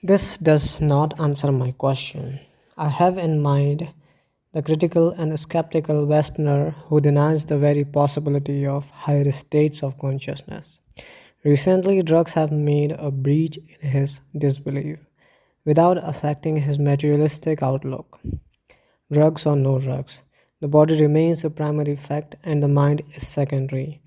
This does not answer my question. I have in mind the critical and skeptical Westerner who denies the very possibility of higher states of consciousness. Recently, drugs have made a breach in his disbelief without affecting his materialistic outlook. Drugs or no drugs, the body remains the primary fact and the mind is secondary.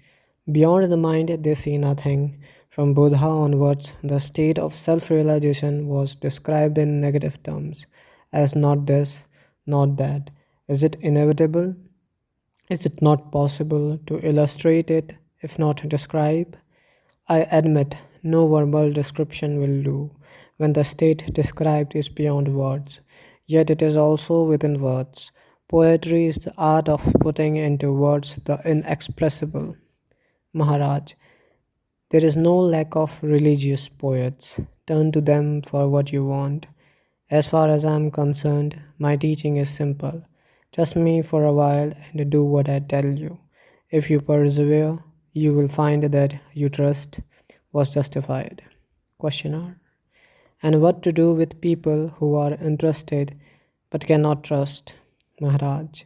Beyond the mind, they see nothing. From Buddha onwards, the state of self realization was described in negative terms as not this, not that. Is it inevitable? Is it not possible to illustrate it, if not describe? I admit no verbal description will do when the state described is beyond words, yet it is also within words. Poetry is the art of putting into words the inexpressible. Maharaj, there is no lack of religious poets. Turn to them for what you want. As far as I am concerned, my teaching is simple. Trust me for a while and do what I tell you. If you persevere, you will find that your trust was justified. Questioner. And what to do with people who are interested but cannot trust? Maharaj.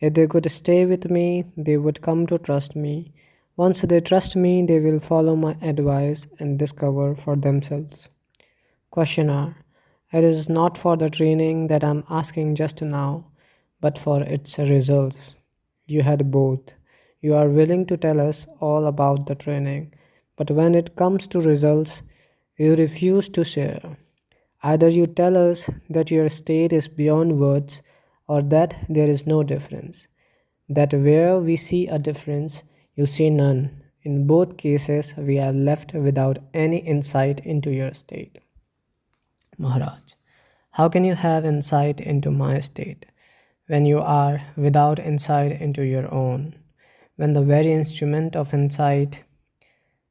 If they could stay with me, they would come to trust me. Once they trust me, they will follow my advice and discover for themselves. Questioner. It is not for the training that I am asking just now, but for its results. You had both. You are willing to tell us all about the training, but when it comes to results, you refuse to share. Either you tell us that your state is beyond words or that there is no difference. That where we see a difference, you see none. In both cases, we are left without any insight into your state. Maharaj, how can you have insight into my state when you are without insight into your own? When the very instrument of insight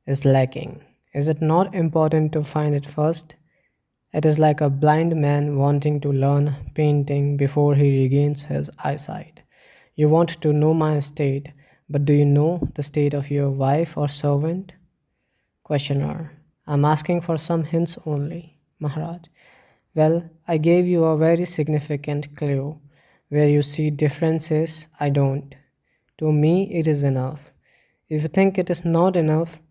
is lacking, is it not important to find it first? It is like a blind man wanting to learn painting before he regains his eyesight. You want to know my state, but do you know the state of your wife or servant? Questioner. I'm asking for some hints only, Maharaj. Well, I gave you a very significant clue. Where you see differences, I don't. To me, it is enough. If you think it is not enough,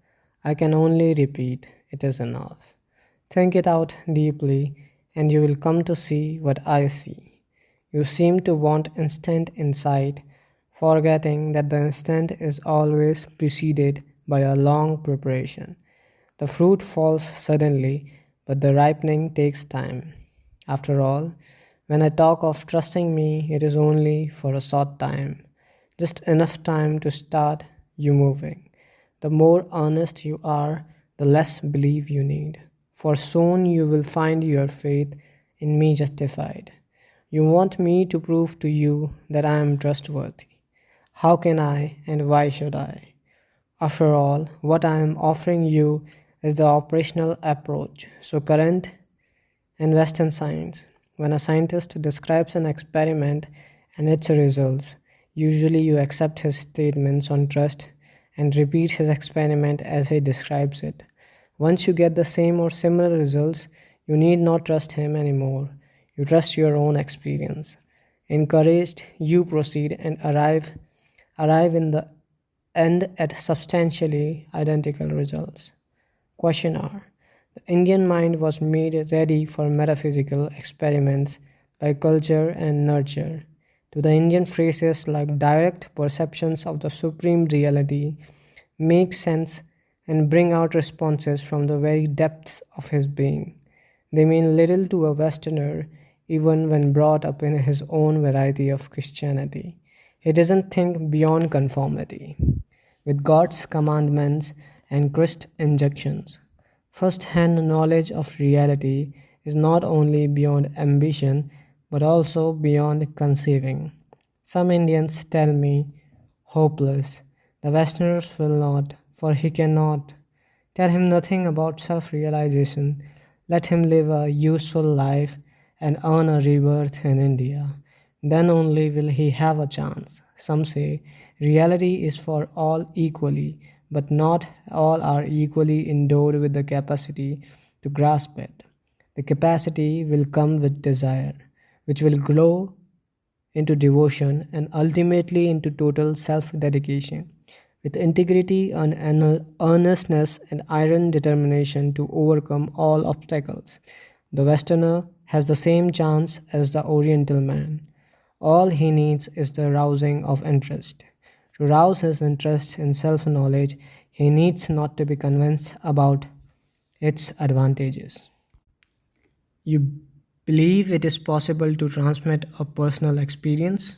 I can only repeat it is enough. Think it out deeply, and you will come to see what I see. You seem to want instant insight, forgetting that the instant is always preceded by a long preparation. The fruit falls suddenly, but the ripening takes time. After all, when I talk of trusting me, it is only for a short time, just enough time to start you moving. The more earnest you are, the less belief you need, for soon you will find your faith in me justified. You want me to prove to you that I am trustworthy. How can I and why should I? After all, what I am offering you is the operational approach. So, current in Western science, when a scientist describes an experiment and its results, usually you accept his statements on trust and repeat his experiment as he describes it. Once you get the same or similar results, you need not trust him anymore. You trust your own experience. Encouraged, you proceed and arrive in the end at substantially identical results. Questioner. The Indian mind was made ready for metaphysical experiments by culture and nurture. To the Indian, phrases like direct perceptions of the supreme reality make sense and bring out responses from the very depths of his being. They mean little to a Westerner, even when brought up in his own variety of Christianity. He doesn't think beyond conformity with God's commandments and Christ's injunctions. First hand knowledge of reality is not only beyond ambition but also beyond conceiving. Some Indians tell me, hopeless. The Westerners will not, for he cannot. Tell him nothing about self realization. Let him live a useful life and earn a rebirth in India. Then only will he have a chance. Some say reality is for all equally, but not all are equally endowed with the capacity to grasp it. The capacity will come with desire, which will grow into devotion and ultimately into total self dedication, with integrity and earnestness and iron determination to overcome all obstacles. The Westerner has the same chance as the Oriental man. All he needs is the rousing of interest. To rouse his interest in self knowledge, he needs not to be convinced about its advantages. You believe it is possible to transmit a personal experience?